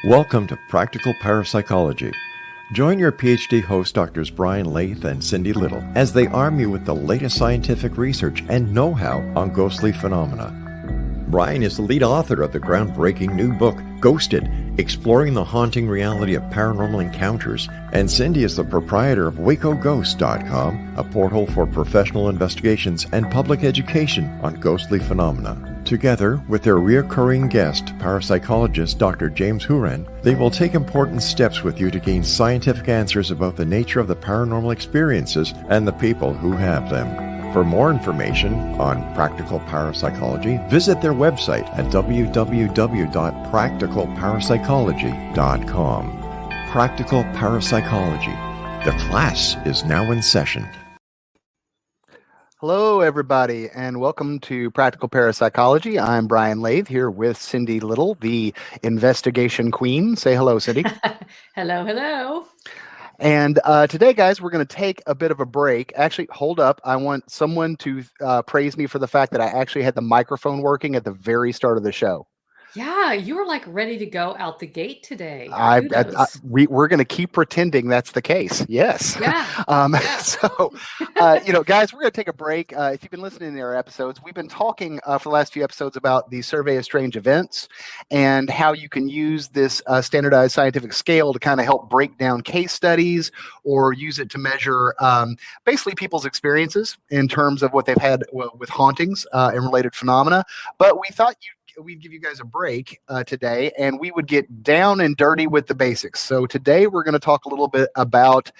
Welcome to Practical Parapsychology. Join your PhD host Drs. Brian Laythe and Cindy Little as they arm you with the latest scientific research and know-how on ghostly phenomena. Brian is the lead author of the groundbreaking new book, Ghosted, Exploring the Haunting Reality of Paranormal Encounters, and Cindy is the proprietor of WacoGhost.com, a portal for professional investigations and public education on ghostly phenomena. Together, with their recurring guest, parapsychologist Dr. James Huren, they will take important steps with you to gain scientific answers about the nature of the paranormal experiences and the people who have them. For more information on practical parapsychology, visit their website at www.practicalparapsychology.com. Practical Parapsychology. The class is now in session. Hello, everybody, and welcome to Practical Parapsychology. I'm Brian Laythe here with Cindy Little, the investigation queen. Say hello, Cindy. Hello, hello. And today, guys, we're going to take a bit of a break. Actually, hold up. I want someone to praise me for the fact that I actually had the microphone working at the very start of the show. Yeah, you were like ready to go out the gate today. We're going to keep pretending that's the case. Yes. Yeah. So, guys, we're going to take a break. If you've been listening to our episodes, we've been talking for the last few episodes about the Survey of Strange Events and how you can use this standardized scientific scale to kind of help break down case studies or use it to measure basically people's experiences in terms of what they've had with hauntings and related phenomena. But we thought we'd give you guys a break today, and we would get down and dirty with the basics. So today we're going to talk a little bit about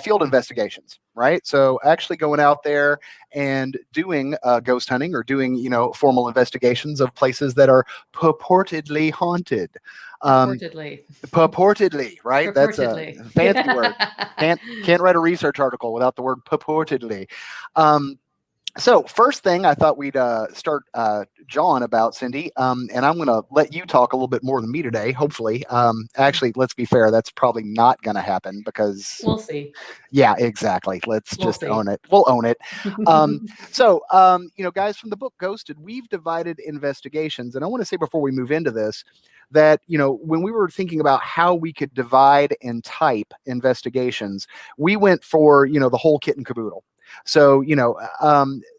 field investigations, right? So actually going out there and doing ghost hunting or doing, formal investigations of places that are purportedly haunted. Purportedly, right? That's a fancy word. Can't write a research article without the word purportedly. So first thing I thought we'd start John about, Cindy, and I'm going to let you talk a little bit more than me today, hopefully. Actually, let's be fair, that's probably not going to happen because... We'll see. Yeah, exactly. We'll just own it. We'll own it. Guys, from the book Ghosted, we've divided investigations. And I want to say before we move into this, that, when we were thinking about how we could divide and type investigations, we went for, the whole kit and caboodle. So,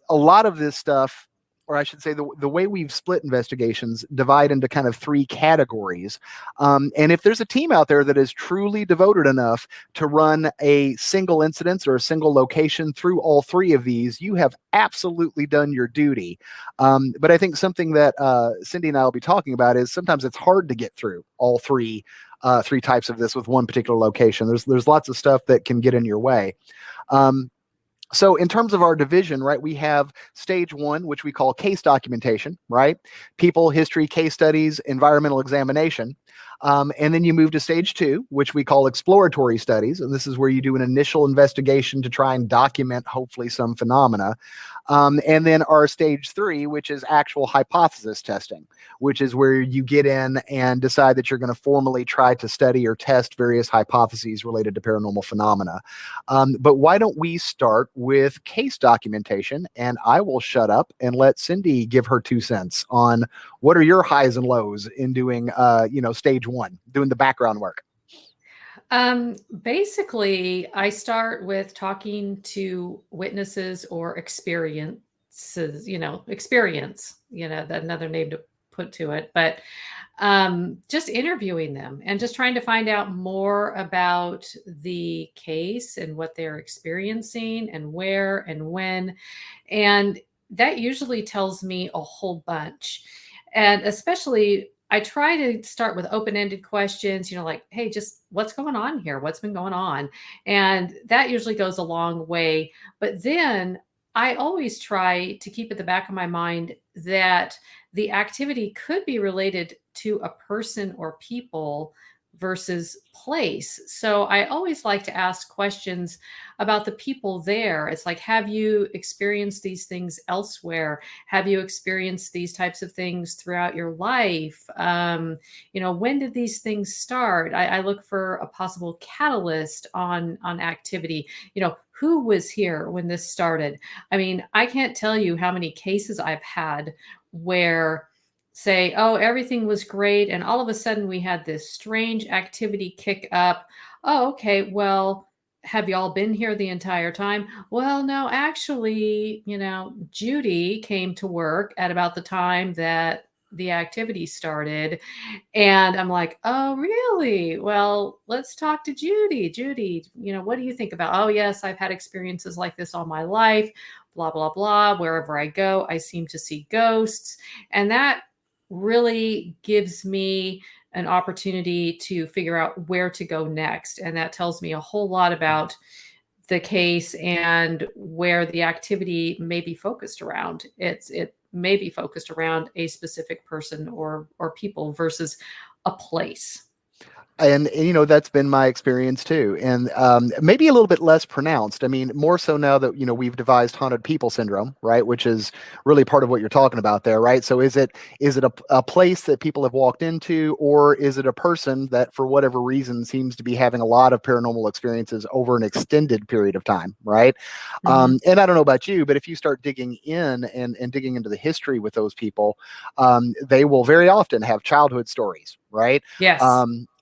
a lot of this stuff, or I should say the way we've split investigations divide into kind of three categories. And if there's a team out there that is truly devoted enough to run a single incident or a single location through all three of these, you have absolutely done your duty. But I think something that Cindy and I will be talking about is sometimes it's hard to get through all three types of this with one particular location. There's lots of stuff that can get in your way. So in terms of our division, right, we have stage one, which we call case documentation, right? People, history, case studies, environmental examination. And then you move to stage two, which we call exploratory studies. And this is where you do an initial investigation to try and document, hopefully, some phenomena. And then our stage three, which is actual hypothesis testing, which is where you get in and decide that you're going to formally try to study or test various hypotheses related to paranormal phenomena. But why don't we start with case documentation, and I will shut up and let Cindy give her 2 cents on what are your highs and lows in doing, stage one, doing the background work. Basically, I start with talking to witnesses or experiences, experience, another name to put to it, but just interviewing them and just trying to find out more about the case and what they're experiencing and where and when. And that usually tells me a whole bunch. And especially I try to start with open-ended questions, like, hey, just what's going on here? What's been going on? And that usually goes a long way. But then I always try to keep at the back of my mind that the activity could be related to a person or people versus place. So I always like to ask questions about the people there. It's like, have you experienced these things elsewhere? Have you experienced these types of things throughout your life? When did these things start? I look for a possible catalyst on activity. Who was here when this started? I mean, I can't tell you how many cases I've had where say, oh, everything was great. And all of a sudden we had this strange activity kick up. Oh, okay. Well, have y'all been here the entire time? Well, no, actually, Judy came to work at about the time that the activity started. And I'm like, oh, really? Well, let's talk to Judy. Judy, what do you think about? Oh, yes, I've had experiences like this all my life, blah, blah, blah. Wherever I go, I seem to see ghosts. And that really gives me an opportunity to figure out where to go next. And that tells me a whole lot about the case and where the activity may be focused around. It may be focused around a specific person or people versus a place. And that's been my experience too, and maybe a little bit less pronounced. I mean, more so now that we've devised haunted people syndrome, right? Which is really part of what you're talking about there, right? So is it a place that people have walked into, or is it a person that for whatever reason seems to be having a lot of paranormal experiences over an extended period of time, right? Mhm. And I don't know about you, but if you start digging in and digging into the history with those people, they will very often have childhood stories, right? Yes.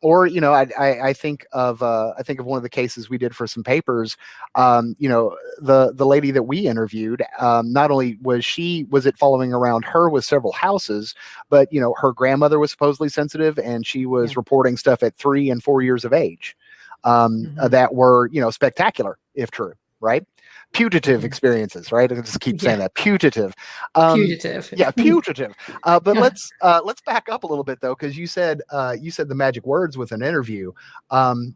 Or I think of one of the cases we did for some papers. The lady that we interviewed, not only was it following around her with several houses, but her grandmother was supposedly sensitive, and she was Yeah. reporting stuff at 3 and 4 years of age Mhm. that were spectacular if true, right? Putative Mhm. experiences, right? I just keep saying Yeah. that, putative. Um, Putative. yeah, putative. But let's back up a little bit though, because you said the magic words with an interview, um,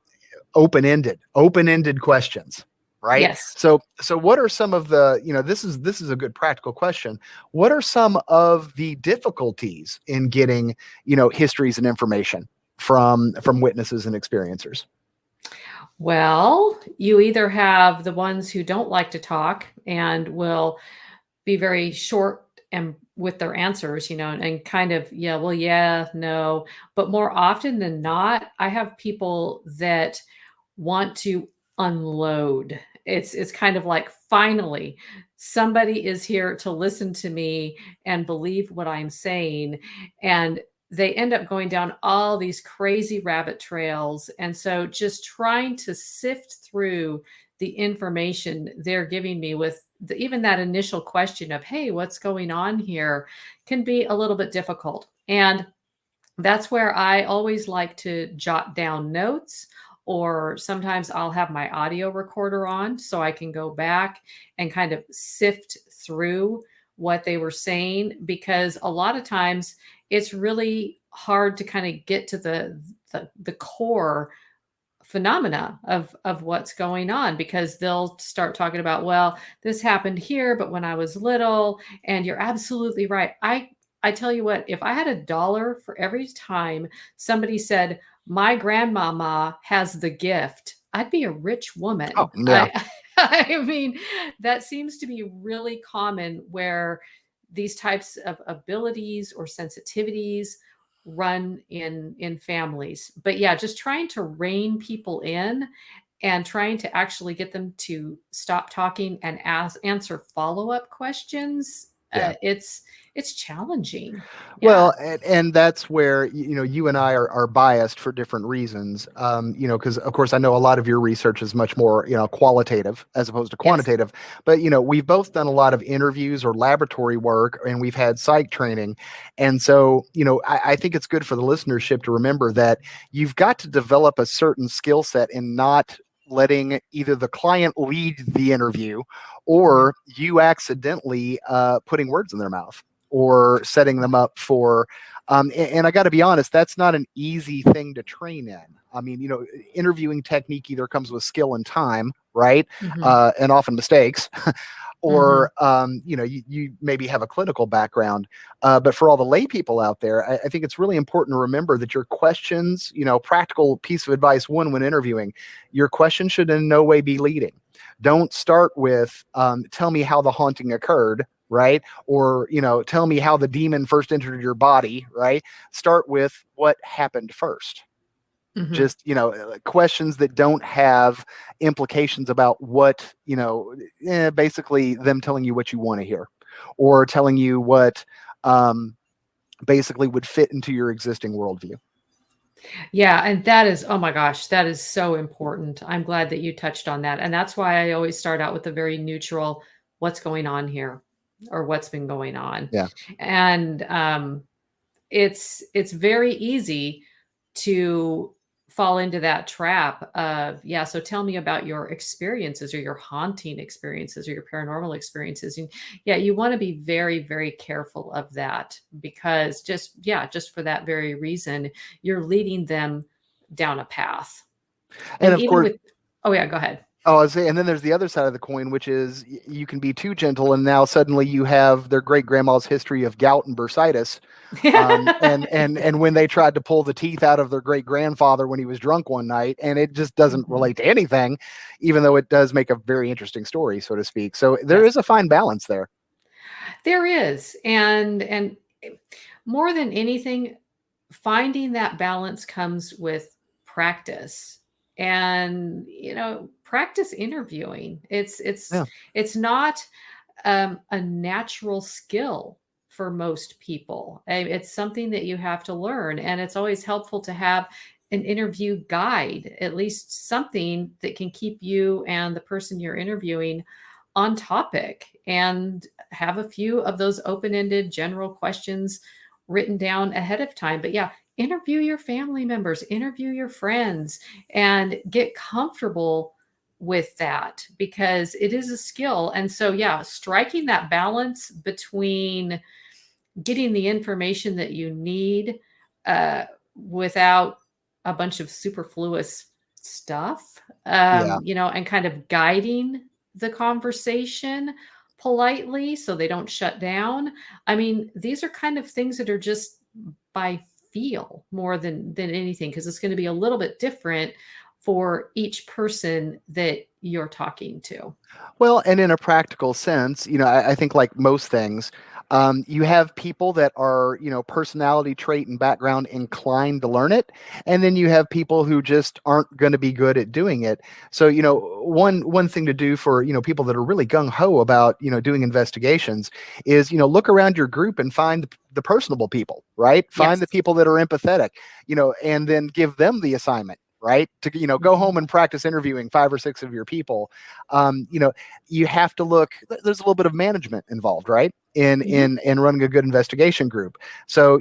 open-ended questions, right? Yes. So what are some of the this is a good practical question. What are some of the difficulties in getting histories and information from witnesses and experiencers? Well, you either have the ones who don't like to talk and will be very short and with their answers, and kind of, yeah, well, yeah, no. But more often than not, I have people that want to unload. It's kind of like, finally somebody is here to listen to me and believe what I'm saying. And they end up going down all these crazy rabbit trails. And so just trying to sift through the information they're giving me with even that initial question of, hey, what's going on here, can be a little bit difficult. And that's where I always like to jot down notes, or sometimes I'll have my audio recorder on so I can go back and kind of sift through what they were saying, because a lot of times it's really hard to kind of get to the core phenomena of what's going on, because they'll start talking about, well, this happened here but when I was little. And you're absolutely right. I tell you what, if I had $1 for every time somebody said my grandmama has the gift, I'd be a rich Oh woman. yeah, I mean, that seems to be really common, where these types of abilities or sensitivities run in families. But yeah, just trying to rein people in and trying to actually get them to stop talking and answer follow-up questions. yeah. It's challenging. Yeah. Well, and that's where you and I are biased for different reasons. Because of course I know a lot of your research is much more qualitative as opposed to Yes. quantitative. But we've both done a lot of interviews or laboratory work, and we've had psych training, and so I think it's good for the listenership to remember that you've got to develop a certain skill set in not letting either the client lead the interview, Mhm. or you accidentally putting words in their mouth or setting them up for and I got to be honest, that's not an easy thing to train in. I mean, interviewing technique either comes with skill and time, right? Mhm. And often mistakes, Mhm. or you maybe have a clinical background. But for all the lay people out there, I think it's really important to remember that your questions, practical piece of advice one when interviewing, your question should in no way be leading. Don't start with tell me how the haunting occurred, right? Or tell me how the demon first entered your body, right? Start with what happened first. Mhm. Just questions that don't have implications about what basically them telling you what you want to hear, or telling you what basically would fit into your existing worldview. Yeah, and that is, oh my gosh, that is so important. I'm glad that you touched on that. And that's why I always start out with a very neutral, what's going on here or what's been going on. Yeah. And it's very easy to fall into that trap of, yeah, so tell me about your experiences or your haunting experiences or your paranormal experiences. And yeah, you want to be very, very careful of that, because just for that very reason, you're leading them down a path. And And of even course, with, oh yeah, go ahead. oh, I was saying, and then there's the other side of the coin, which is you can be too gentle, and now suddenly you have their great grandma's history of gout and bursitis. And when they tried to pull the teeth out of their great grandfather when he was drunk one night, and it just doesn't relate to anything, even though it does make a very interesting story, so to speak. So there is a fine balance there. There is, and more than anything, finding that balance comes with practice. And practice interviewing. It's not a natural skill for most people. It's something that you have to learn, and it's always helpful to have an interview guide, at least something that can keep you and the person you're interviewing on topic, and have a few of those open-ended general questions written down ahead of time. But yeah, interview your family members, interview your friends, and get comfortable with that, because it is a skill. And so, yeah, striking that balance between getting the information that you need without a bunch of superfluous stuff, and kind of guiding the conversation politely so they don't shut down. I mean, these are kind of things that are just by feel more than anything, because it's going to be a little bit different for each person that you're talking to. Well, and in a practical sense, I think like most things, you have people that are, personality trait and background inclined to learn it. And then you have people who just aren't going to be good at doing it. So, one thing to do for, people that are really gung ho about, doing investigations is, look around your group and find the personable people, right? Find the people that are empathetic, and then give them the assignment, right? To, go home and practice interviewing 5 or 6 of your people. You have to look, there's a little bit of management involved, right? In running a good investigation group. So,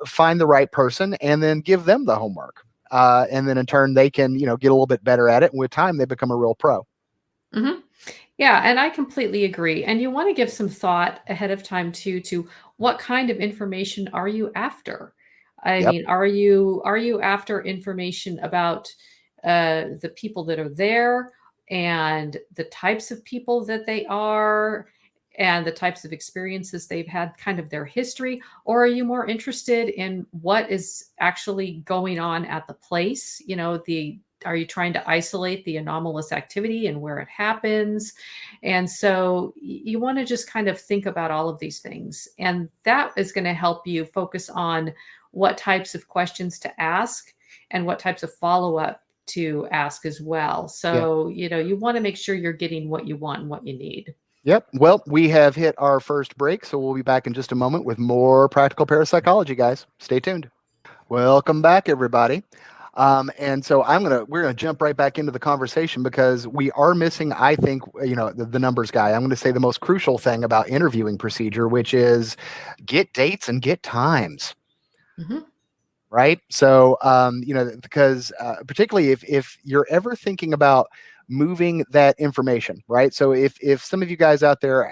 find the right person and then give them the homework. And then in turn, they can, get a little bit better at it. And with time, they become a real pro. Mm-hmm. Yeah, and I completely agree. And you want to give some thought ahead of time too, to what kind of information are you after? I mean, are you after information about the people that are there, and the types of people that they are, and the types of experiences they've had, kind of their history? Or are you more interested in what is actually going on at the place? Are you trying to isolate the anomalous activity and where it happens? And so you want to just kind of think about all of these things. And that is going to help you focus on what types of questions to ask and what types of follow-up to ask as well. So, you want to make sure you're getting what you want and what you need. Yep. Well, we have hit our first break, so we'll be back in just a moment with more practical parapsychology, guys. Stay tuned. Welcome back, everybody. And so we're gonna jump right back into the conversation, because we are missing, I think, the numbers guy. I'm going to say the most crucial thing about interviewing procedure, which is get dates and get times. Mm-hmm. Right. So, because particularly if you're ever thinking about moving that information, right? So if some of you guys out there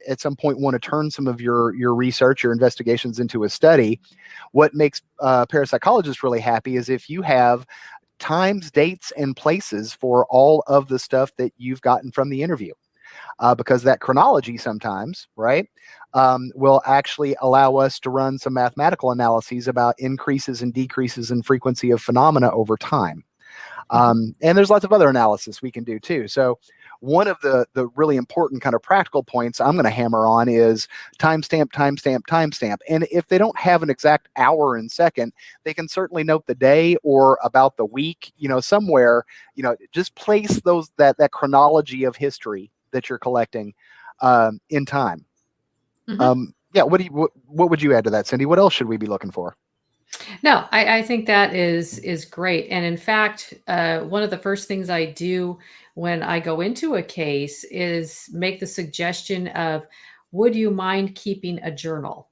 at some point want to turn some of your research, your investigations into a study, what makes parapsychologists really happy is if you have times, dates, and places for all of the stuff that you've gotten from the interview. Because that chronology sometimes, right, will actually allow us to run some mathematical analyses about increases and decreases in frequency of phenomena over time. And there's lots of other analysis we can do too. So one of the really important kind of practical points I'm going to hammer on is timestamp, timestamp, timestamp. And if they don't have an exact hour and second, they can certainly note the day or about the week, somewhere, just place that chronology of history that you're collecting in time. Yeah. What would you add to that, Cindy? What else should we be looking for? No, I think that is great. And in fact, one of the first things I do when I go into a case is make the suggestion of, would you mind keeping a journal?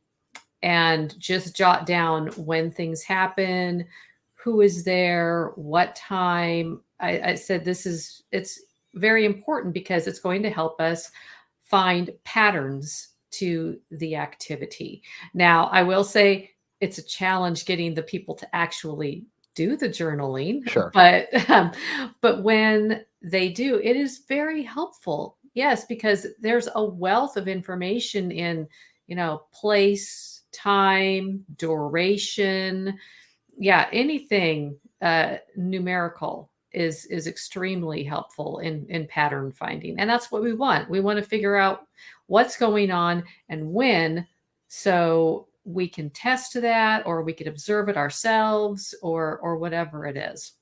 And just jot down when things happen, who is there, what time. I said it's very important because it's going to help us find patterns to the activity. Now, I will say it's a challenge getting the people to actually do the journaling, Sure. but when they do, it is very helpful. Yes, because there's a wealth of information in, place, time, duration. Yeah, anything numerical is extremely helpful in pattern finding. And that's what we want. We want to figure out what's going on and when, so we can test that, or we can observe it ourselves, or whatever it is.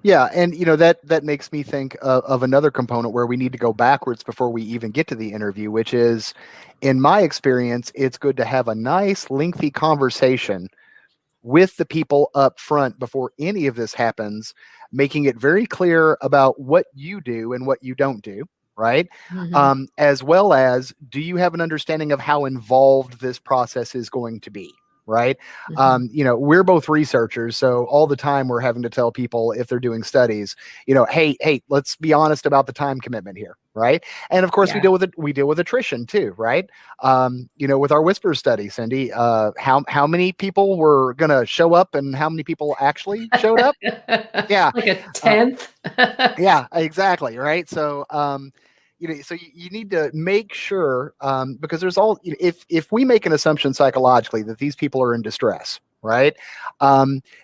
Yeah, and that makes me think of another component where we need to go backwards before we even get to the interview, which is, in my experience, it's good to have a nice, lengthy conversation with the people up front before any of this happens, making it very clear about what you do and what you don't do, right? Mhm. As well as, do you have an understanding of how involved this process is going to be? Right. Mhm. We're both researchers. So all the time we're having to tell people, if they're doing studies, hey, let's be honest about the time commitment here. Right. And of course we Yeah. deal with attrition too. Right. With our whisper study, Cindy, how many people were going to show up and how many people actually showed up? Yeah. Like a Uh, 10th. yeah, exactly. Right. So, you need to make sure, because if we make an assumption psychologically that these people are in distress, right?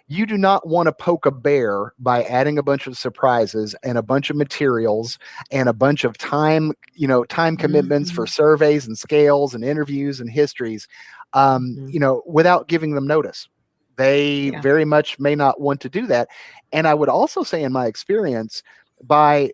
You do not want to poke a bear by adding a bunch of surprises and a bunch of materials and a bunch of time commitments for Mhm. surveys and scales and interviews and histories, Mhm. without giving them notice. They Yeah. very much may not want to do that. And I would also say, in my experience, by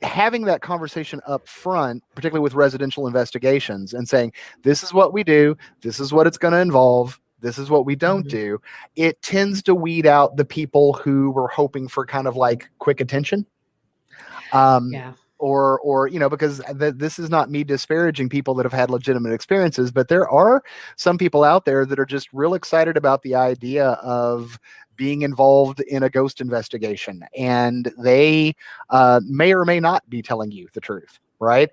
having that conversation up front, particularly with residential investigations, and saying, this is what we do, this is what it's going to involve, this is what we don't Mhm. do, it tends to weed out the people who were hoping for kind of like quick attention. Yeah. Because this is not me disparaging people that have had legitimate experiences, but there are some people out there that are just real excited about the idea of being involved in a ghost investigation, and they may or may not be telling you the truth, right?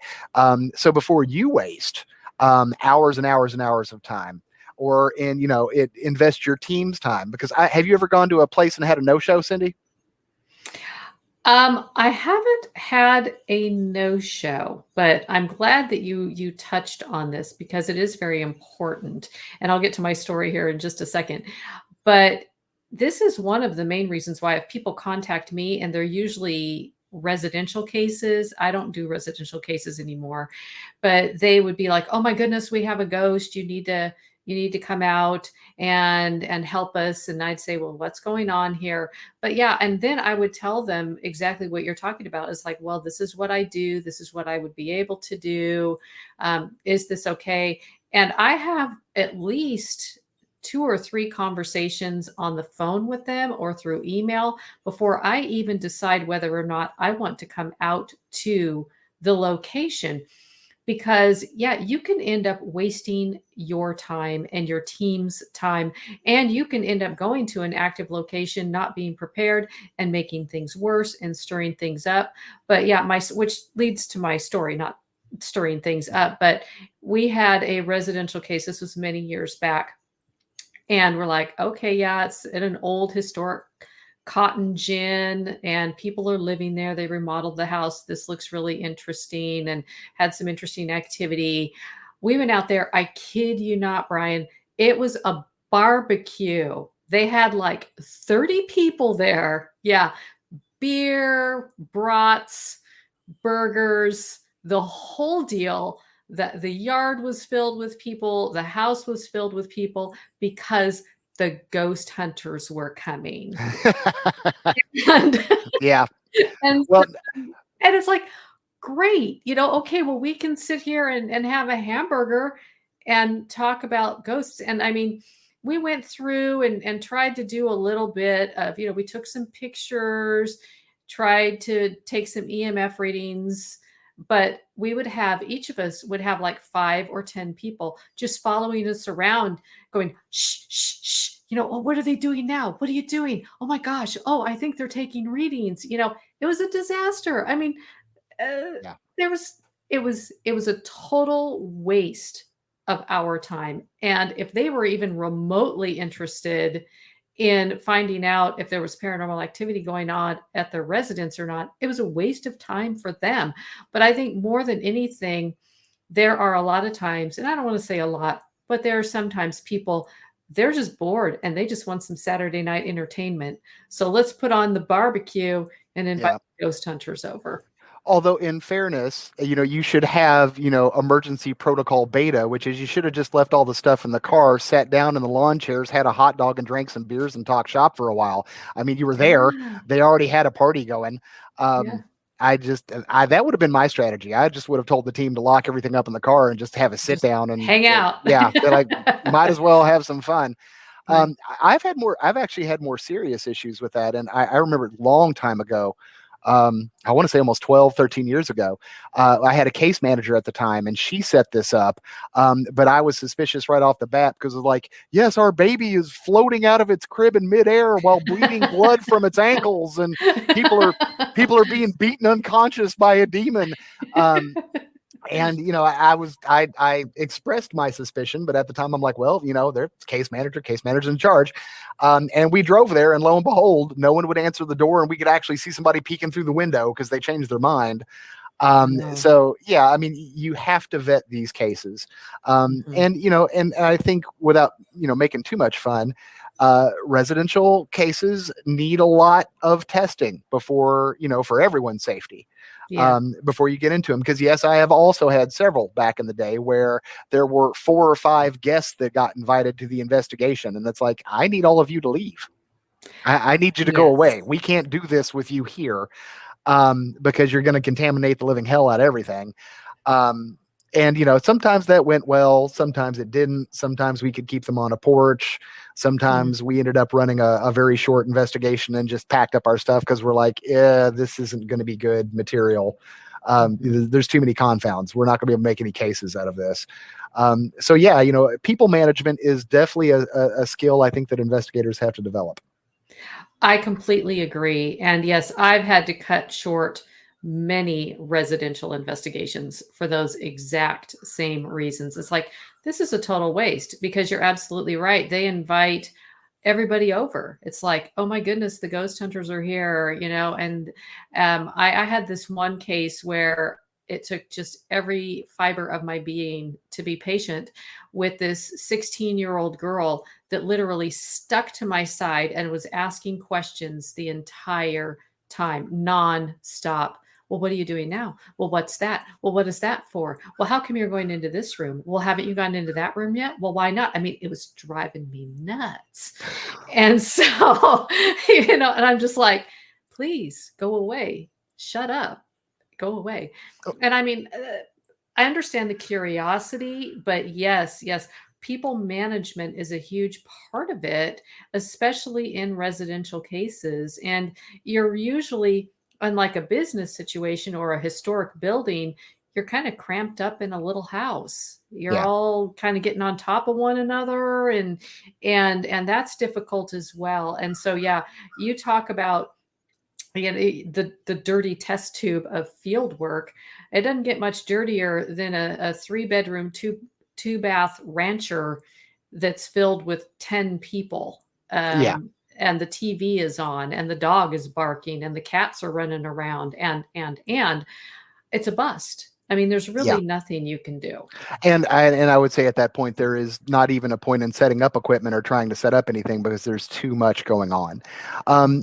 So before you waste hours and hours and hours of time, or invest your team's time, because have you ever gone to a place and had a no-show, Cindy? I haven't had a no-show, but I'm glad that you touched on this because it is very important. And I'll get to my story here in just a second. But this is one of the main reasons why, if people contact me and they're usually residential cases, I don't do residential cases anymore, but they would be like, "Oh my goodness, we have a ghost. You need to come out and help us." And I'd say, "Well, what's going on here?" But yeah, and then I would tell them exactly what you're talking about. Is like, "Well, this is what I do. This is what I would be able to do. Is this okay?" And I have at least 2 or 3 conversations on the phone with them or through email before I even decide whether or not I want to come out to the location. Because yeah, you can end up wasting your time and your team's time, and you can end up going to an active location not being prepared and making things worse and stirring things up. But yeah, which leads to my story, not stirring things up, but we had a residential case. This was many years back, and we're like, okay, yeah, it's in an old historic cotton gin and people are living there. They remodeled the house. This looks really interesting and had some interesting activity. We went out there. I kid you not, Brian. It was a barbecue. They had like 30 people there. Yeah. Beer, brats, burgers, the whole deal. That the yard was filled with people, the house was filled with people because the ghost hunters were coming. And Yeah. and Well, and it's like, great, okay, well, we can sit here and have a hamburger and talk about ghosts. And I mean, we went through and tried to do a little bit of, we took some pictures, tried to take some EMF readings, but we would have, each of us would have like 5 or 10 people just following us around going, shh, shh, shh, oh, what are they doing now? What are you doing? Oh my gosh. Oh, I think they're taking readings. It was a disaster. I mean, Yeah. it was a total waste of our time. And if they were even remotely interested in finding out if there was paranormal activity going on at their residence or not, it was a waste of time for them. But I think more than anything, there are a lot of times, and I don't want to say a lot, but there are sometimes people, they're just bored and they just want some Saturday night entertainment. So let's put on the barbecue and invite ghost hunters over. Although in fairness, you should have, emergency protocol beta, which is you should have just left all the stuff in the car, sat down in the lawn chairs, had a hot dog and drank some beers and talked shop for a while. I mean, you were there. Yeah. They already had a party going. Yeah. That would have been my strategy. I just would have told the team to lock everything up in the car and just have a sit down and hang out. Yeah. They're like, might as well have some fun. Right. I've actually had more serious issues with that. And I remember a long time ago, I want to say almost 12, 13 years ago, I had a case manager at the time and she set this up. But I was suspicious right off the bat because it was like, yes, our baby is floating out of its crib in midair while bleeding blood from its ankles. And people are being beaten unconscious by a demon. And, I expressed my suspicion, but at the time I'm like, well, there's case manager's in charge. And we drove there and lo and behold, no one would answer the door and we could actually see somebody peeking through the window because they changed their mind. So yeah, I mean, you have to vet these cases. And I think without, making too much fun, residential cases need a lot of testing before, for everyone's safety. Before you get into them. Because yes, I have also had several back in the day where there were 4 or 5 guests that got invited to the investigation. And that's like, I need all of you to leave. I need you to go away. We can't do this with you here because you're going to contaminate the living hell out of everything. And, sometimes that went well. Sometimes it didn't. Sometimes we could keep them on a porch. Sometimes we ended up running a very short investigation and just packed up our stuff because we're like, yeah, this isn't going to be good material. There's too many confounds. We're not going to be able to make any cases out of this. So yeah, people management is definitely a skill I think that investigators have to develop. I completely agree. And yes, I've had to cut short many residential investigations for those exact same reasons. It's like, this is a total waste because you're absolutely right. They invite everybody over. It's like, oh my goodness, the ghost hunters are here, and I had this one case where it took just every fiber of my being to be patient with this 16-year-old girl that literally stuck to my side and was asking questions the entire time, nonstop. Well, what are you doing now? Well, what's that? Well, what is that for? Well, how come you're going into this room? Well, haven't you gone into that room yet? Well, why not? I mean, it was driving me nuts. And so, and I'm just like, please go away. Shut up. Go away. And I mean, I understand the curiosity, but yes, people management is a huge part of it, especially in residential cases. And you're usually, unlike a business situation or a historic building, you're kind of cramped up in a little house. You're all kind of getting on top of one another, and that's difficult as well. And so, yeah, you talk about the dirty test tube of field work. It doesn't get much dirtier than a 3-bedroom, two bath rancher that's filled with 10 people. And the TV is on and the dog is barking and the cats are running around and it's a bust. I mean, there's really nothing you can do. And I would say at that point, there is not even a point in setting up equipment or trying to set up anything because there's too much going on.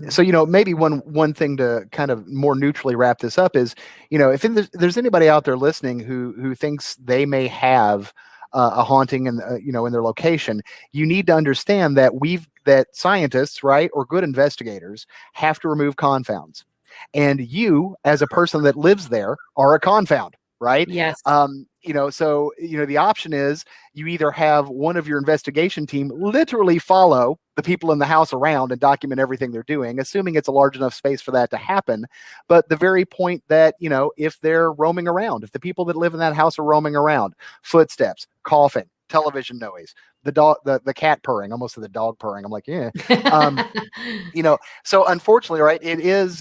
So, maybe one thing to kind of more neutrally wrap this up is, if there's anybody out there listening who thinks they may have a haunting in their location, you need to understand that that scientists, right, or good investigators have to remove confounds. And you, as a person that lives there, are a confound, right? Yes. So, the option is you either have one of your investigation team literally follow the people in the house around and document everything they're doing, assuming it's a large enough space for that to happen. But the very point that, if they're roaming around, if the people that live in that house are roaming around, footsteps, coughing, television noise, the dog, the cat purring, almost the dog purring. I'm like, yeah. So unfortunately, right,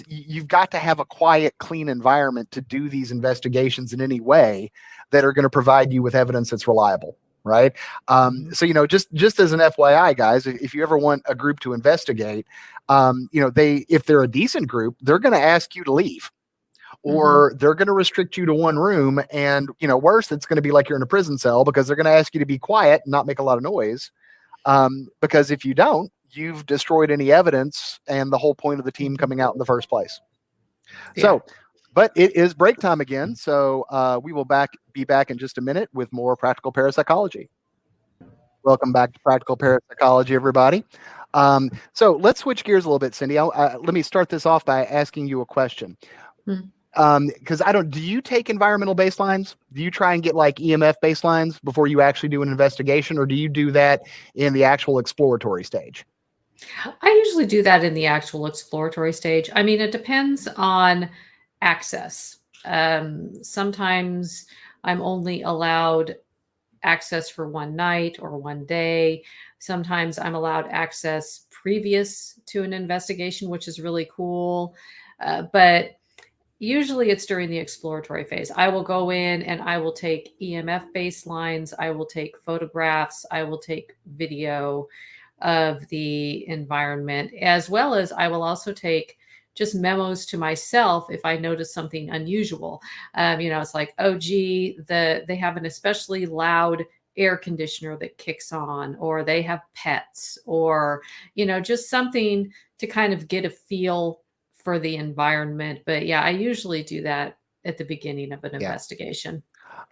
you've got to have a quiet, clean environment to do these investigations in any way that are going to provide you with evidence that's reliable. Right. So, just as an FYI, guys, if you ever want a group to investigate, if they're a decent group, they're going to ask you to leave. Or they're going to restrict you to one room. And, worse, it's going to be like you're in a prison cell, because they're going to ask you to be quiet and not make a lot of noise. Because if you don't, you've destroyed any evidence and the whole point of the team coming out in the first place. Yeah. So, but it is break time again. So we will be back in just a minute with more Practical Parapsychology. Welcome back to Practical Parapsychology, everybody. So let's switch gears a little bit, Cindy. Let me start this off by asking you a question. Because do you take environmental baselines? Do you try and get like EMF baselines before you actually do an investigation, or do you do that in the actual exploratory stage? I usually do that in the actual exploratory stage. I mean, it depends on access. Sometimes I'm only allowed access for one night or one day. Sometimes I'm allowed access previous to an investigation, which is really cool. But usually it's during the exploratory phase. I will go in and I will take EMF baselines. I will take photographs. I will take video of the environment, as well as I will also take just memos to myself if I notice something unusual. It's like, oh, gee, they have an especially loud air conditioner that kicks on, or they have pets, or, just something to kind of get a feel for the environment. But yeah, I usually do that at the beginning of an investigation.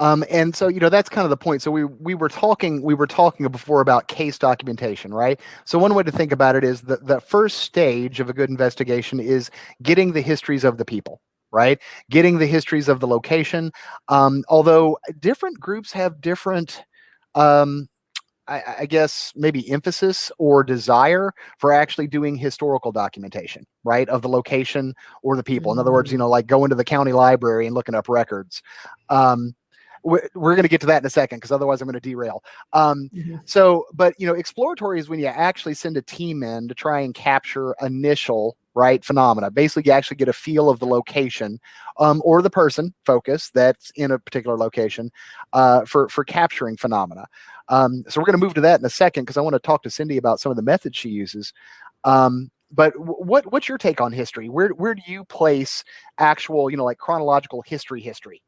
And so, that's kind of the point. So we were talking before about case documentation, right? So one way to think about it is that the first stage of a good investigation is getting the histories of the people, right? Getting the histories of the location. Although different groups have different, I guess maybe emphasis or desire for actually doing historical documentation, right, of the location or the people. In other words, like going to the county library and looking up records. We're going to get to that in a second, because otherwise I'm going to derail. So, but exploratory is when you actually send a team in to try and capture initial phenomena. Basically, you actually get a feel of the location, or the person focus that's in a particular location, for capturing phenomena. So we're going to move to that in a second, because I want to talk to Cindy about some of the methods she uses. But what's your take on history? Where do you place actual, like chronological history?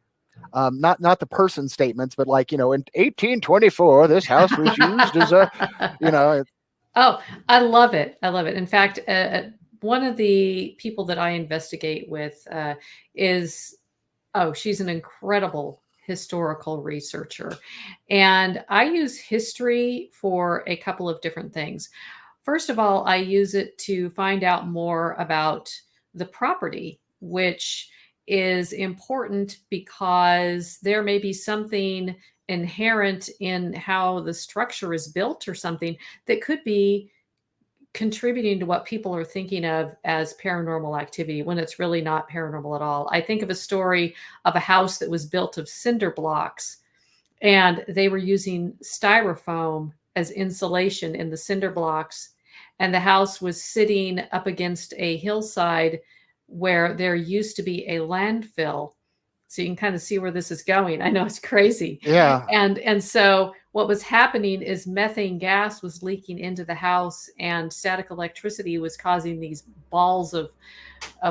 Not the person statements, but like, in 1824, this house was used as a, Oh, I love it. I love it. In fact, one of the people that I investigate with she's an incredible historical researcher. And I use history for a couple of different things. First of all, I use it to find out more about the property, which is important because there may be something inherent in how the structure is built or something that could be contributing to what people are thinking of as paranormal activity when it's really not paranormal at all. I think of a story of a house that was built of cinder blocks, and they were using styrofoam as insulation in the cinder blocks. And the house was sitting up against a hillside where there used to be a landfill. So you can kind of see where this is going. I know it's crazy. Yeah. And so what was happening is methane gas was leaking into the house, and static electricity was causing these balls of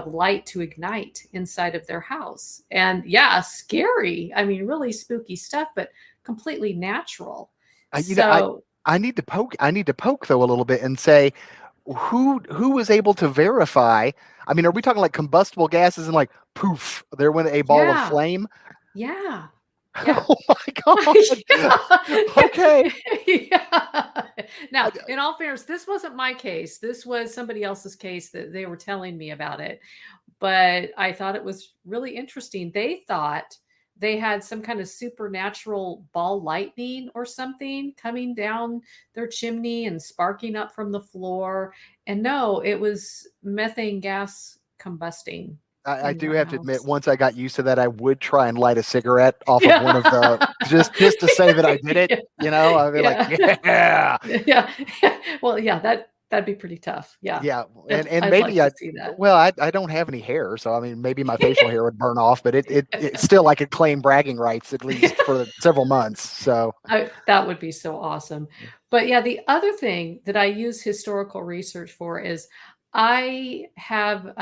light to ignite inside of their house. And yeah, scary. I mean, really spooky stuff, but completely natural. I need to poke though a little bit and say, who was able to verify? I mean, are we talking like combustible gases and like poof, there went a ball of flame? Yeah. Oh my God. Okay. Now, in all fairness, this wasn't my case. This was somebody else's case that they were telling me about it. But I thought it was really interesting. They thought they had some kind of supernatural ball lightning or something coming down their chimney and sparking up from the floor. And no, it was methane gas combusting I in do my have to admit, house. once I got used to that, I would try and light a cigarette off of one of the Yeah. just to say that I did it. Yeah. You know, I'd be like, Yeah. yeah, Yeah. Well, yeah, that'd be pretty tough. Yeah. yeah, and I'd like maybe to I. see that. Well, I don't have any hair, so I mean, maybe my facial hair would burn off, but it still I could claim bragging rights at least for several months. So That would be so awesome. But yeah, the other thing that I use historical research for is I have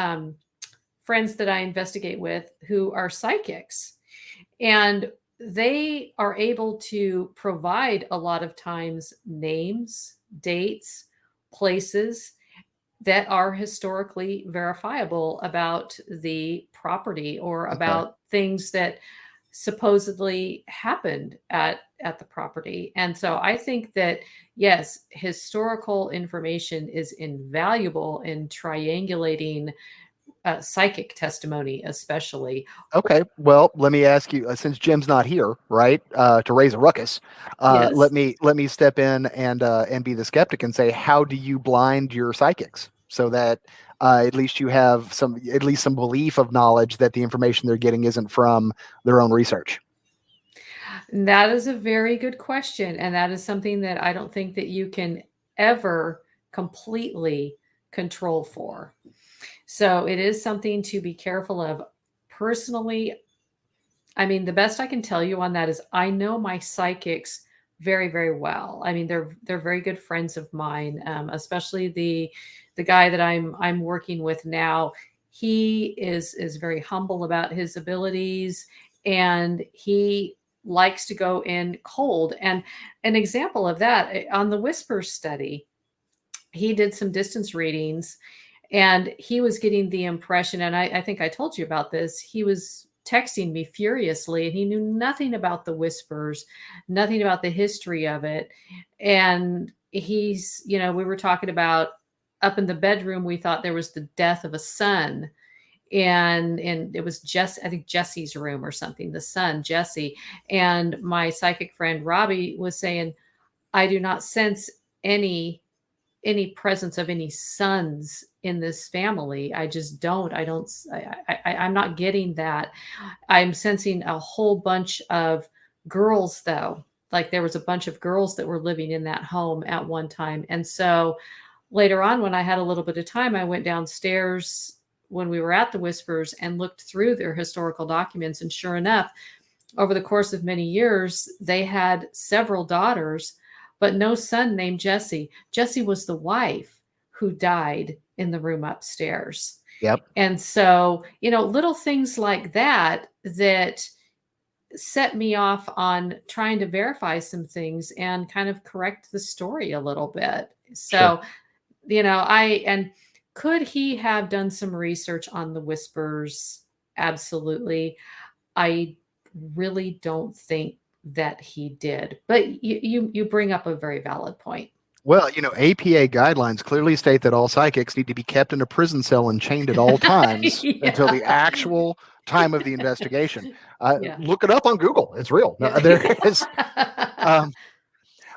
friends that I investigate with who are psychics, and they are able to provide a lot of times names, dates, places that are historically verifiable about the property or okay, about things that supposedly happened at the property. And so I think that yes, historical information is invaluable in triangulating psychic testimony, especially. okay. Well, let me ask you, since Jim's not here, right, to raise a ruckus, Yes. let me step in and be the skeptic and say, how do you blind your psychics so that at least you have at least some belief of knowledge that the information they're getting isn't from their own research? That is a very good question. And that is something that I don't think that you can ever completely control for. So it is something to be careful of. Personally, I mean, the best I can tell you on that is I know my psychics very, very well. I mean, they're very good friends of mine, especially the guy that I'm working with now. He is very humble about his abilities, and he likes to go in cold. And an example of that on the Whisper study, he did some distance readings, and he was getting the impression, and I think I told you about this, he was texting me furiously, and he knew nothing about the whispers, nothing about the history of it. And we were talking about up in the bedroom, we thought there was the death of a son. And it was I think Jesse's room or something, the son, Jesse. And my psychic friend Robbie was saying, I do not sense any presence of any sons in this family. I just don't. I'm not getting that. I'm sensing a whole bunch of girls, though. Like there was a bunch of girls that were living in that home at one time. And so later on, when I had a little bit of time, I went downstairs when we were at the Whispers and looked through their historical documents. And sure enough, over the course of many years, they had several daughters, but no son named Jesse. Jesse was the wife who died in the room upstairs. Yep. And so, little things like that set me off on trying to verify some things and kind of correct the story a little bit. So, Sure. and could he have done some research on the Whispers? Absolutely. I really don't think that he did. But you bring up a very valid point. Well, APA guidelines clearly state that all psychics need to be kept in a prison cell and chained at all times until the Yeah. actual time of the investigation. Yeah. Look it up on Google. It's real. No, Yeah. there is.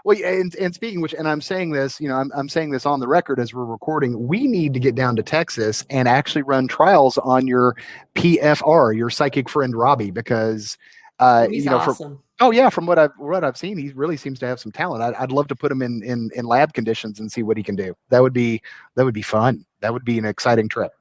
Well, and speaking of which, and I'm saying this, I'm saying this on the record as we're recording, we need to get down to Texas and actually run trials on your PFR, your psychic friend Robbie, because He's awesome. from what I've seen, he really seems to have some talent. I'd love to put him in lab conditions and see what he can do. That would be fun. That would be an exciting trip.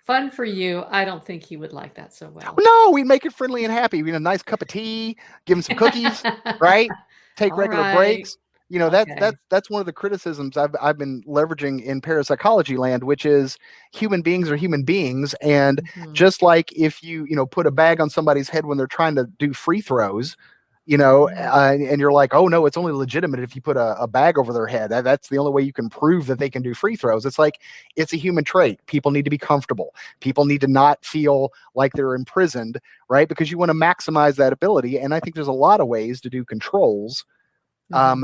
Fun for you. I don't think he would like that so well. No, we'd make it friendly and happy. A nice cup of tea, give him some cookies, right? Take All regular right. breaks. Okay. That's one of the criticisms I've been leveraging in parapsychology land, which is human beings are human beings, and Mhm. just like if you put a bag on somebody's head when they're trying to do free throws, and you're like, oh no, it's only legitimate if you put a bag over their head. That's the only way you can prove that they can do free throws. It's like, it's a human trait. People need to be comfortable. People need to not feel like they're imprisoned, right? Because you want to maximize that ability. And I think there's a lot of ways to do controls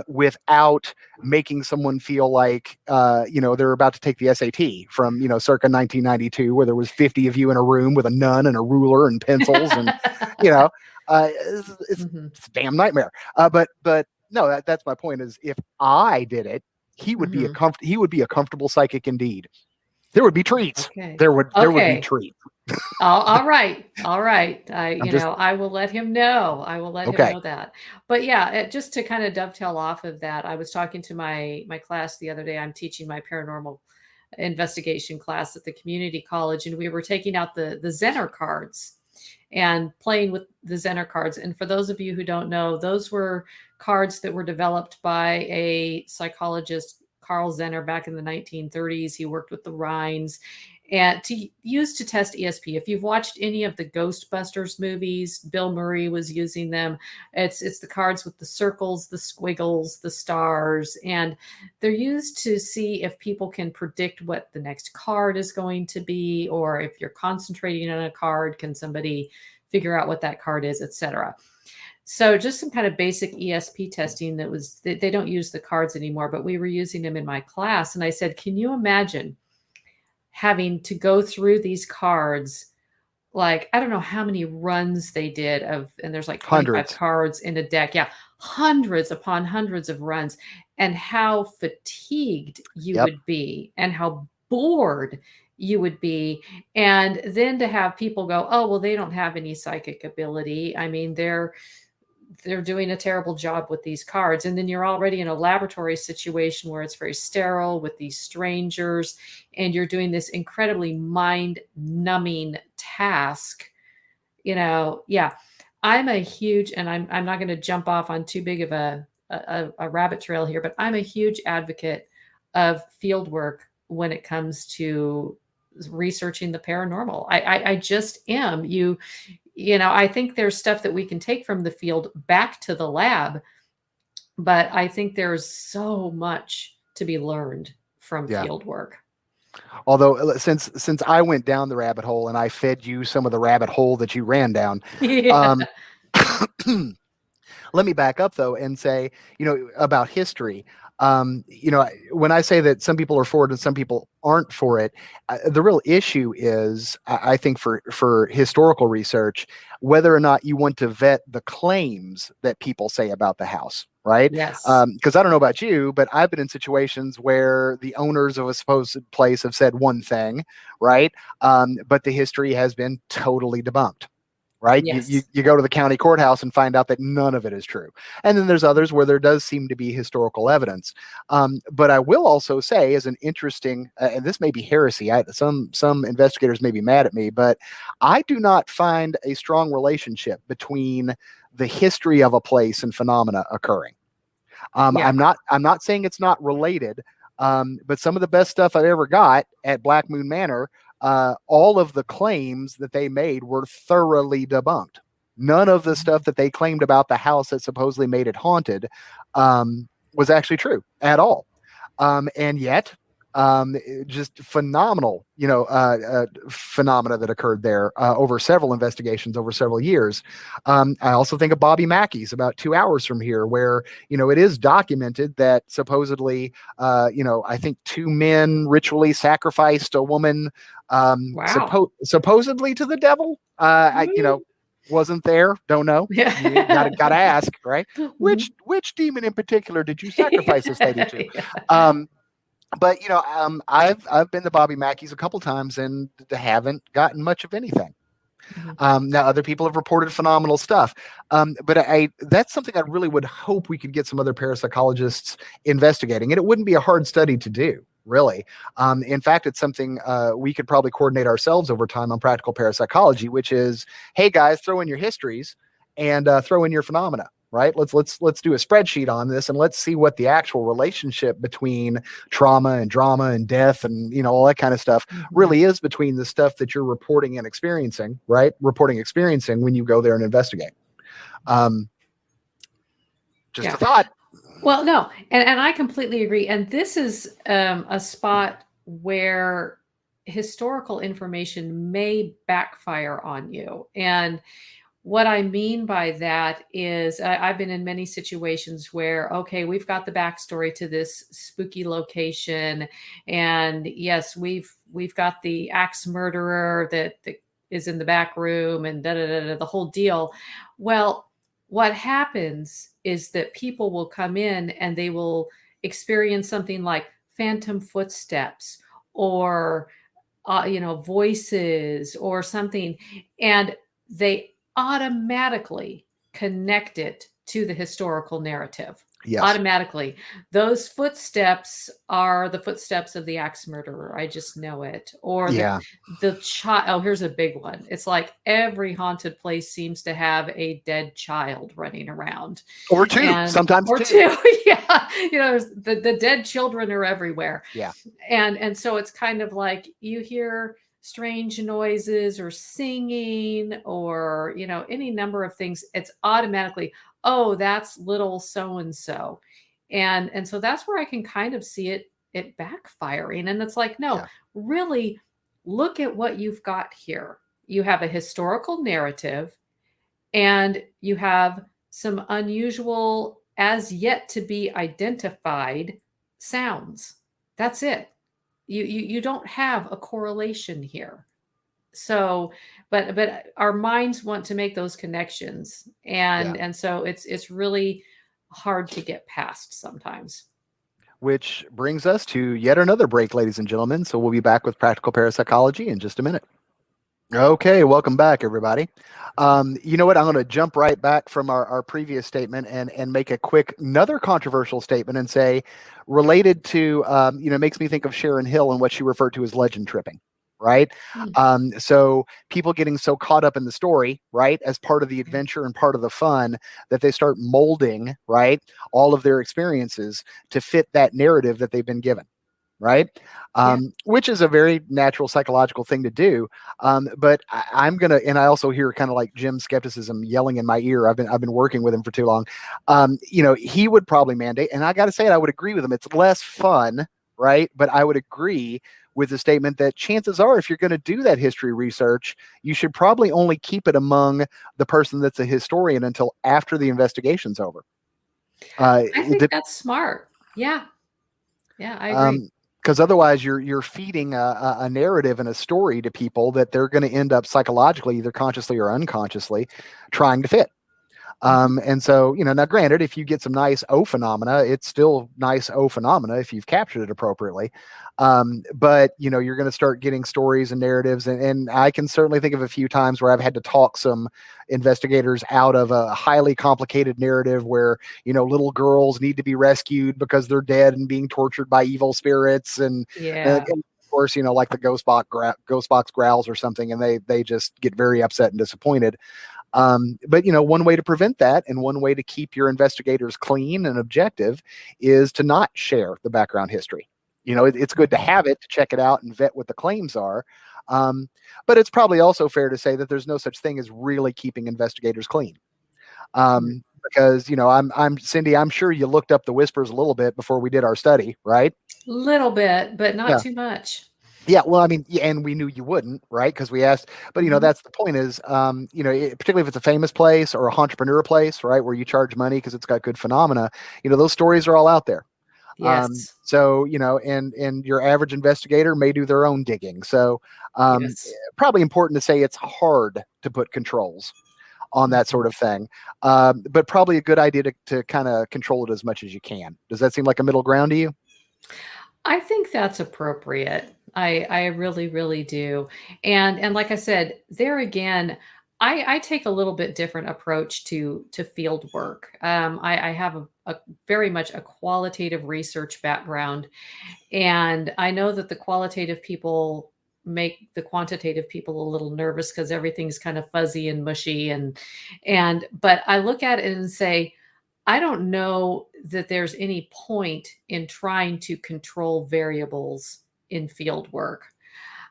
without making someone feel like, they're about to take the SAT from, circa 1992, where there was 50 of you in a room with a nun and a ruler and pencils. And, It's a damn nightmare. But no, that's my point. Is if I did it, he would be a comfortable psychic indeed. There would be treats. Okay. There would be treats. All right. I will let him know. I will let him know that. But yeah, just to kind of dovetail off of that, I was talking to my class the other day. I'm teaching my paranormal investigation class at the community college, and we were taking out the Zener cards and playing with the Zener cards. And for those of you who don't know, those were cards that were developed by a psychologist, Carl Zener, back in the 1930s. He worked with the Rhines and to use to test ESP. If you've watched any of the Ghostbusters movies, Bill Murray was using them. It's the cards with the circles, the squiggles, the stars, and they're used to see if people can predict what the next card is going to be, or if you're concentrating on a card, can somebody figure out what that card is, etc. So just some kind of basic ESP testing they don't use the cards anymore, but we were using them in my class. And I said, can you imagine having to go through these cards? Like, I don't know how many runs they did and there's like 25 cards in a deck. Yeah. Hundreds upon hundreds of runs, and how fatigued you would be and how bored you would be. And then to have people go, oh, well, they don't have any psychic ability. I mean, they're doing a terrible job with these cards. And then you're already in a laboratory situation where it's very sterile with these strangers, and you're doing this incredibly mind-numbing task. I'm a huge, and I'm not going to jump off on too big of a rabbit trail here, but I'm a huge advocate of field work when it comes to researching the paranormal. I just am. I think there's stuff that we can take from the field back to the lab, but I think there's so much to be learned from field work. Although since I went down the rabbit hole and I fed you some of the rabbit hole that you ran down, let me back up though and say, about history. When I say that some people are for it and some people aren't for it, the real issue is, I think for historical research, whether or not you want to vet the claims that people say about the house, right? Yes. Because I don't know about you, but I've been in situations where the owners of a supposed place have said one thing, right? But the history has been totally debunked. Right. Yes. You go to the county courthouse and find out that none of it is true. And then there's others where there does seem to be historical evidence. But I will also say, as an interesting, and this may be heresy, some investigators may be mad at me, but I do not find a strong relationship between the history of a place and phenomena occurring. I'm not saying it's not related, but some of the best stuff I've ever got at Black Moon Manor, all of the claims that they made were thoroughly debunked. None of the stuff that they claimed about the house that supposedly made it haunted was actually true at all. And yet, just phenomenal, phenomena that occurred there over several investigations over several years. I also think of Bobby Mackey's about 2 hours from here, where, it is documented that supposedly, I think 2 men ritually sacrificed a woman, supposedly to the devil. Wasn't there, don't know. Gotta ask, right? Which demon in particular did you sacrifice this lady to? But I've been to Bobby Mackey's a couple times and haven't gotten much of anything. Now other people have reported phenomenal stuff, but that's something I really would hope we could get some other parapsychologists investigating, and it wouldn't be a hard study to do, really. In fact, it's something we could probably coordinate ourselves over time on Practical Parapsychology, which is, hey guys, throw in your histories and throw in your phenomena. Right? Let's do a spreadsheet on this, and let's see what the actual relationship between trauma and drama and death and all that kind of stuff really is between the stuff that you're reporting and experiencing, right? Experiencing when you go there and investigate. Just a thought. Well, no, and I completely agree. And this is a spot where historical information may backfire on you. And what I mean by that is I've been in many situations where, okay, we've got the backstory to this spooky location. And yes, we've got the axe murderer that is in the back room and the whole deal. Well, what happens is that people will come in and they will experience something like phantom footsteps or voices or something, and they automatically connect it to the historical narrative. Yes. Automatically. Those footsteps are the footsteps of the axe murderer. I just know it. Or the child. Oh, here's a big one. It's like every haunted place seems to have a dead child running around. Or two, sometimes or two. Yeah. The dead children are everywhere. Yeah. And so it's kind of like you hear strange noises or singing or, any number of things. It's automatically, oh, that's little so-and-so. And so that's where I can kind of see it backfiring. And it's like, no, really look at what you've got here. You have a historical narrative and you have some unusual, as yet to be identified sounds. That's it. You don't have a correlation here. So, but our minds want to make those connections, and so it's really hard to get past sometimes. Which brings us to yet another break, ladies and gentlemen. So we'll be back with Practical Parapsychology in just a minute. Okay, welcome back, everybody. You know what? I'm going to jump right back from our previous statement and make a quick, another controversial statement and say, related to, makes me think of Sharon Hill and what she referred to as legend tripping, right? So people getting so caught up in the story, right, as part of the adventure and part of the fun, that they start molding, right, all of their experiences to fit that narrative that they've been given. Right. Which is a very natural psychological thing to do. But I'm going to, and I also hear kind of like Jim's skepticism yelling in my ear. I've been working with him for too long. He would probably mandate, and I got to say it, I would agree with him. It's less fun. Right. But I would agree with the statement that chances are, if you're going to do that history research, you should probably only keep it among the person that's a historian until after the investigation's over. I think that's smart. Yeah. Yeah, I agree. Because otherwise you're feeding a narrative and a story to people that they're going to end up psychologically, either consciously or unconsciously, trying to fit. And so, now granted, if you get some nice O phenomena, it's still nice O phenomena if you've captured it appropriately. But, you're going to start getting stories and narratives. And I can certainly think of a few times where I've had to talk some investigators out of a highly complicated narrative where, little girls need to be rescued because they're dead and being tortured by evil spirits. And of course, like the ghost box growls or something, and they just get very upset and disappointed. But one way to prevent that and one way to keep your investigators clean and objective is to not share the background history. It's good to have it, to check it out and vet what the claims are. But it's probably also fair to say that there's no such thing as really keeping investigators clean. Because, I'm Cindy, I'm sure you looked up the whispers a little bit before we did our study, right? Little bit, but not too much. Yeah, well, I mean, and we knew you wouldn't, right? Because we asked, but that's the point is, particularly if it's a famous place or a entrepreneur place, right, where you charge money because it's got good phenomena, those stories are all out there. Yes. So, and your average investigator may do their own digging. So, probably important to say it's hard to put controls on that sort of thing, but probably a good idea to kind of control it as much as you can. Does that seem like a middle ground to you? I think that's appropriate. I really, really do. And like I said, there again, I take a little bit different approach to field work. I have a very much a qualitative research background, and I know that the qualitative people make the quantitative people a little nervous because everything's kind of fuzzy and mushy, but I look at it and say, I don't know that there's any point in trying to control variables in field work,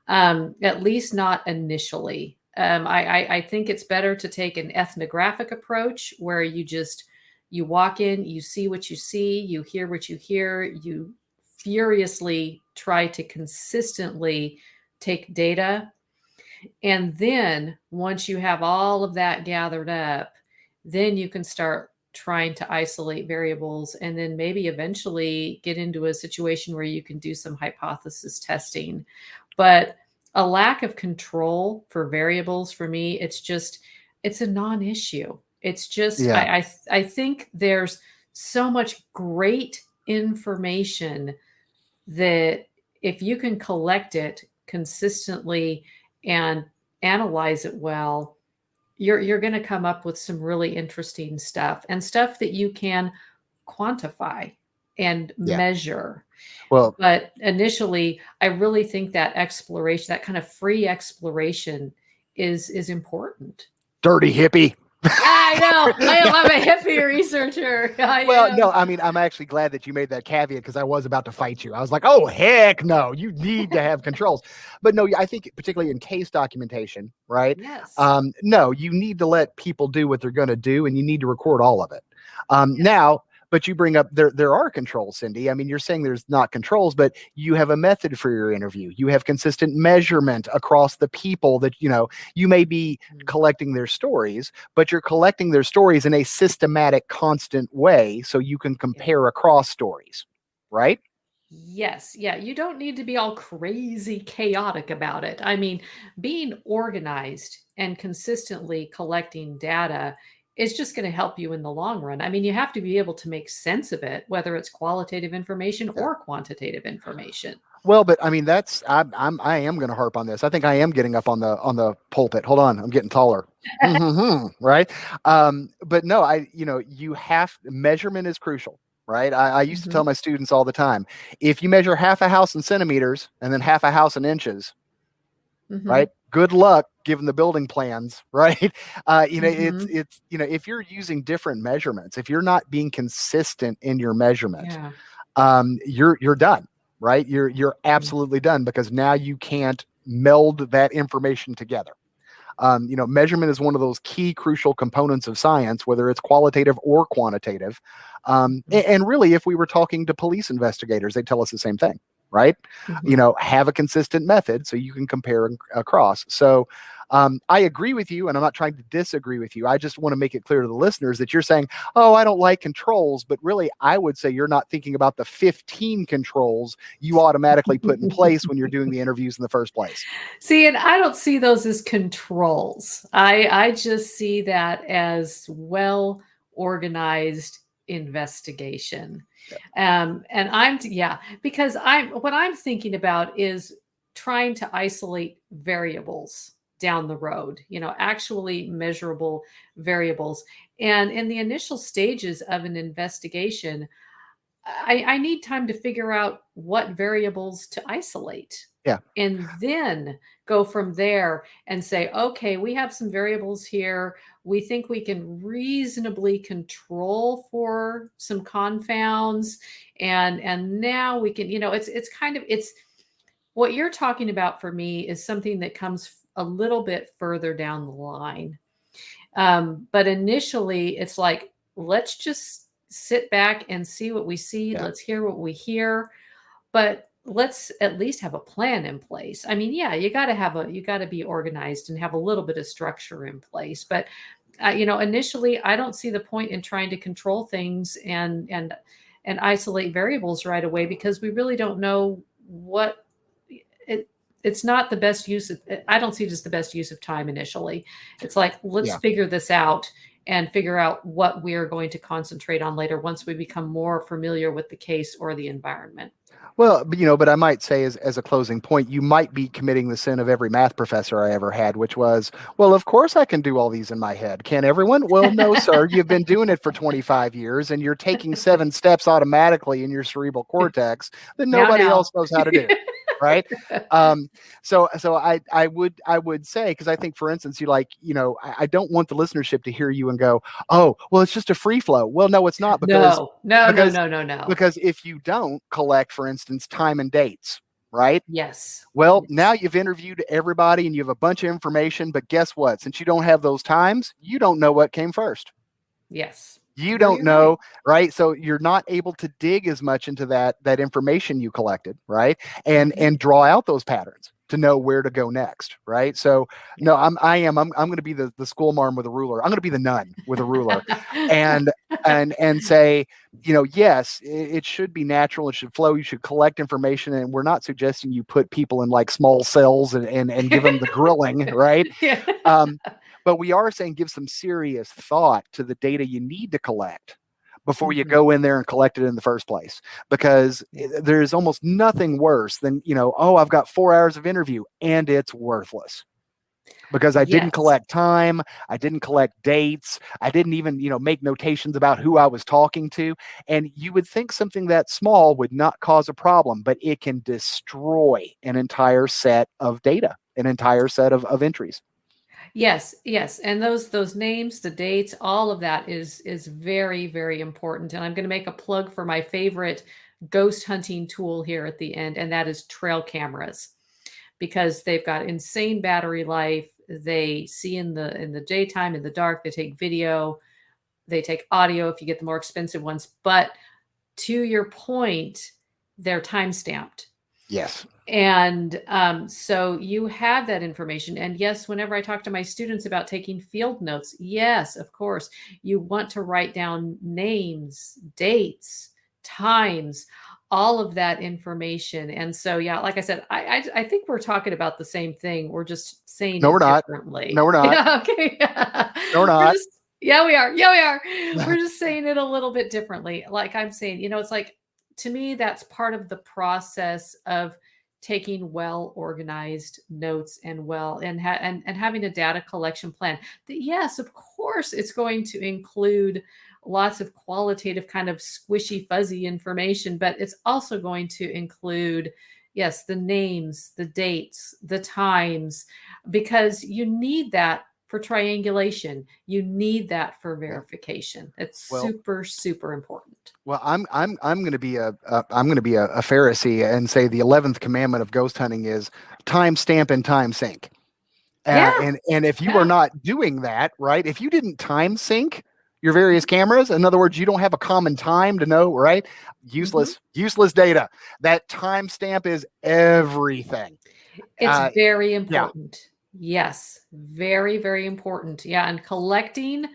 at least not initially. I think it's better to take an ethnographic approach where you walk in, you see what you see, you hear what you hear, you furiously try to consistently take data. And then once you have all of that gathered up, then you can start trying to isolate variables and then maybe eventually get into a situation where you can do some hypothesis testing. But a lack of control for variables for me, it's a non-issue. It's just Yeah. I think there's so much great information that if you can collect it consistently and analyze it well, you're going to come up with some really interesting stuff and stuff that you can quantify and Yeah. measure. Well, But initially, I really think that exploration, that kind of free exploration is important. dirty hippie. Yeah, I know. I'm a hippie researcher. I Well, am. no, I mean, I'm actually glad that you made that caveat because I was about to fight you. I was like, oh, heck no, you need to have controls. But no, I think particularly in case documentation, right? Yes. No, you need to let people do what they're going to do and you need to record all of it. Yes. Now, but you bring up there are controls, Cindy. I mean, you're saying there's not controls, but you have a method for your interview. You have consistent measurement across the people that, you may be collecting their stories, but you're collecting their stories in a systematic, constant way so you can compare across stories, right? Yes. Yeah. You don't need to be all crazy chaotic about it. I mean, being organized and consistently collecting data is just going to help you in the long run. I mean, you have to be able to make sense of it, whether it's qualitative information or quantitative information. Well, but I mean, I am going to harp on this. I think I am getting up on the pulpit. Hold on, I'm getting taller. Right. But no, measurement is crucial. Right. I used to tell my students all the time, if you measure half a house in centimeters and then half a house in inches, right, good luck given the building plans. Right. It's if you're using different measurements, if you're not being consistent in your measurement, you're done. Right. You're absolutely done because now you can't meld that information together. Measurement is one of those key crucial components of science, whether it's qualitative or quantitative. And really, if we were talking to police investigators, they'd tell us the same thing, right? Have a consistent method so you can compare across. So I agree with you, and I'm not trying to disagree with you. I just want to make it clear to the listeners that you're saying, oh, I don't like controls, but really, I would say you're not thinking about the 15 controls you automatically put in place when you're doing the interviews in the first place. See, and I don't see those as controls. I just see that as well organized investigation. And because what I'm thinking about is trying to isolate variables down the road, actually measurable variables. And in the initial stages of an investigation, I need time to figure out what variables to isolate. Yeah. And then go from there and say, okay, we have some variables here. We think we can reasonably control for some confounds. And now we can, it's what you're talking about for me is something that comes a little bit further down the line. But initially it's like, let's just sit back and see what we see. Yeah. Let's hear what we hear, but let's at least have a plan in place. I mean, yeah, you got to be organized and have a little bit of structure in place. But, initially I don't see the point in trying to control things and isolate variables right away, because we really don't know what it's not the best use of, I don't see it as the best use of time initially. It's like, let's figure this out and figure out what we're going to concentrate on later once we become more familiar with the case or the environment. Well, but I might say as a closing point, you might be committing the sin of every math professor I ever had, which was, well, of course I can do all these in my head. Can everyone? Well, no, sir. You've been doing it for 25 years and you're taking 7 steps automatically in your cerebral cortex that nobody else knows how to do. Right. So I would say, because I think, for instance, I don't want the listenership to hear you and go, oh, well, it's just a free flow. Well, no, it's not. Because no. Because if you don't collect, for instance, time and dates, right? Yes. Well, now you've interviewed everybody and you have a bunch of information, but guess what? Since you don't have those times, you don't know what came first. Yes. You don't know, right? So you're not able to dig as much into that information you collected, right? And draw out those patterns to know where to go next, right? So no, I'm going to be the school marm with a ruler. I'm going to be the nun with a ruler, and and say, yes, it should be natural. It should flow. You should collect information. And we're not suggesting you put people in like small cells and give them the grilling, right? Yeah. But we are saying give some serious thought to the data you need to collect before you Mhm. go in there and collect it in the first place. Because there's almost nothing worse than, I've got 4 hours of interview and it's worthless. Because I didn't Yes. collect time, I didn't collect dates, I didn't even, make notations about who I was talking to. And you would think something that small would not cause a problem, but it can destroy an entire set of data, an entire set of entries. Yes, yes. And those names, the dates, all of that is very, very important. And I'm going to make a plug for my favorite ghost hunting tool here at the end, and that is trail cameras. Because they've got insane battery life. They see in the daytime, in the dark, they take video, they take audio if you get the more expensive ones. But to your point, they're time stamped. Yes. And so you have that information. And yes, whenever I talk to my students about taking field notes, yes, of course, you want to write down names, dates, times, all of that information. And so, yeah, like I said, I think we're talking about the same thing. We're just saying No, it we're not. differently. No, we're not. Yeah, okay. No, we're not. Yeah, we are. Yeah, we are. We're just saying it a little bit differently. Like I'm saying, it's like, to me, that's part of the process of taking well organized notes and having a data collection plan. Yes, of course, it's going to include lots of qualitative kind of squishy fuzzy information, but it's also going to include, yes, the names, the dates, the times, because you need that for triangulation. You need that for verification. It's super, super important. Well, I'm going to be a Pharisee and say the 11th commandment of ghost hunting is time stamp and time sync. And if you are not doing that, right? If you didn't time sync your various cameras, in other words, you don't have a common time to know, right? Useless data. That time stamp is everything. It's very important. Yeah. Yes, very, very important. Yeah, and collecting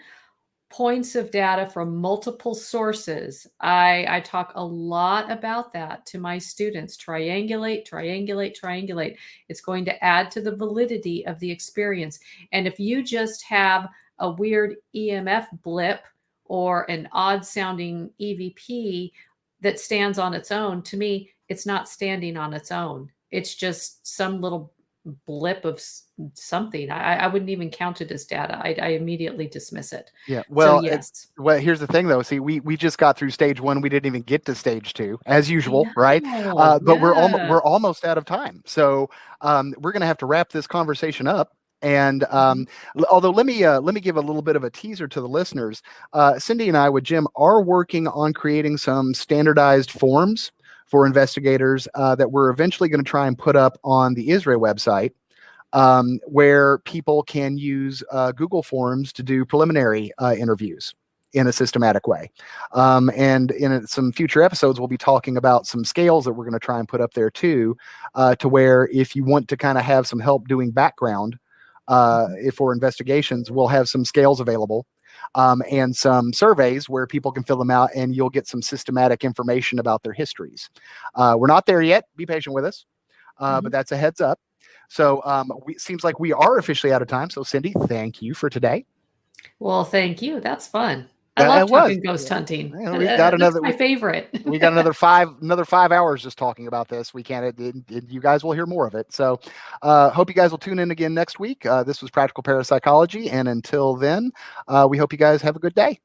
points of data from multiple sources. I talk a lot about that to my students. Triangulate, triangulate, triangulate. It's going to add to the validity of the experience. And if you just have a weird EMF blip or an odd sounding EVP that stands on its own, to me, it's not standing on its own. It's just some little blip of something. I wouldn't even count it as data. I immediately dismiss it. Yeah. Well, so, yes. Here's the thing though. See, we just got through stage 1. We didn't even get to stage 2 as usual. Right. But we're almost out of time. So, we're going to have to wrap this conversation up. And, although let me give a little bit of a teaser to the listeners. Cindy and I with Jim are working on creating some standardized forms for investigators, that we're eventually going to try and put up on the ISRE website, where people can use Google Forms to do preliminary interviews in a systematic way. And in some future episodes, we'll be talking about some scales that we're going to try and put up there too, to where if you want to kind of have some help doing background for investigations, we'll have some scales available. And some surveys where people can fill them out and you'll get some systematic information about their histories. We're not there yet. Be patient with us. But that's a heads up. So it seems like we are officially out of time. So Cindy, thank you for today. Well, thank you. That's fun. I love talking ghost hunting. We got that's my favorite. We got another 5 hours just talking about this. We can't. You guys will hear more of it. So, hope you guys will tune in again next week. This was Practical Parapsychology, and until then, we hope you guys have a good day.